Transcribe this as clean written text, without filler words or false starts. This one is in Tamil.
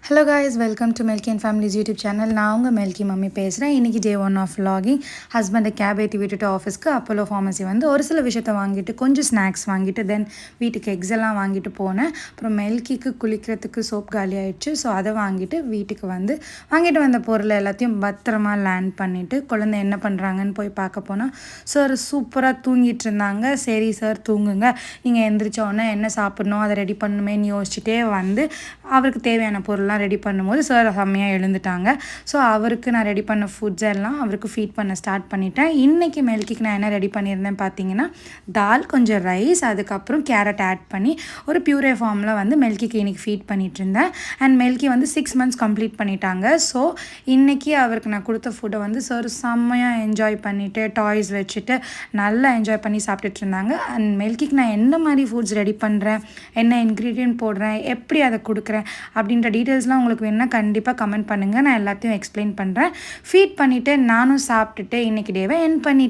Hello guys, welcome to milky and families YouTube channel. நான் உங்கள் மில்கி மம்மி பேசுகிறேன். இன்றைக்கி டே 1 ஆஃப் vlogging. ஹஸ்பண்டை கேப் ஏற்றி விட்டுட்டு ஆஃபீஸ்க்கு அப்போலோ ஃபார்மசி வந்து ஒரு சில விஷயத்த வாங்கிட்டு கொஞ்சம் ஸ்நாக்ஸ் வாங்கிட்டு தென் வீட்டுக்கு எக்ஸ் எல்லாம் வாங்கிட்டு போனேன். அப்புறம் மில்கிக்கு குளிக்கிறதுக்கு சோப் காலி ஆயிடுச்சு. ஸோ அதை வாங்கிட்டு வீட்டுக்கு வந்து வாங்கிட்டு வந்த பொருள் எல்லாத்தையும் பத்திரமா லேண்ட் பண்ணிவிட்டு குழந்தை என்ன பண்ணுறாங்கன்னு போய் பார்க்க போனால் சார் சூப்பராக தூங்கிட்டு இருந்தாங்க. சரி சார் தூங்குங்க, நீங்கள் எந்திரிச்ச உடனே என்ன சாப்பிட்ணும் அதை ரெடி பண்ணணுமேன்னு யோசிச்சுட்டே வந்து அவருக்கு தேவையான பொருள்லாம் ரெடி பண்ணும்போது சார் செம்மையாக எழுந்துட்டாங்க. ஸோ அவருக்கு நான் ரெடி பண்ண ஃபுட்ஸ் எல்லாம் அவருக்கு ஃபீட் பண்ண ஸ்டார்ட் பண்ணிட்டேன். இன்றைக்கி மில்கிக்கு நான் என்ன ரெடி பண்ணியிருந்தேன் பார்த்தீங்கன்னா, தால், கொஞ்சம் ரைஸ், அதுக்கப்புறம் கேரட் ஆட் பண்ணி ஒரு பியூரே ஃபார்மில் வந்து மில்கிக்கு இன்றைக்கி ஃபீட் பண்ணிகிட்டு இருந்தேன். அண்ட் மில்கி வந்து 6 months கம்ப்ளீட் பண்ணிட்டாங்க. ஸோ இன்றைக்கி அவருக்கு நான் கொடுத்த ஃபுட்டை வந்து சார் செம்மையாக என்ஜாய் பண்ணிவிட்டு டாய்ஸ் வச்சுட்டு நல்லா என்ஜாய் பண்ணி சாப்பிட்டுட்டு இருந்தாங்க. அண்ட் மில்கிக்கு நான் என்ன மாதிரி ஃபுட்ஸ் ரெடி பண்ணுறேன், என்ன இன்க்ரீடியன்ட் போடுறேன், எப்படி அதை கொடுக்குறேன் அப்படின்ற டீட்டெயில்ஸ்லாம் உங்களுக்கு வேணால் கண்டிப்பாக கமெண்ட் பண்ணுங்கள். நான் எல்லாத்தையும் எக்ஸ்பிளைன் பண்ணுறேன். ஃபீட் பண்ணிவிட்டு நானும் சாப்பிட்டுட்டு இன்றைக்கி டேவை எண்ட் பண்ணி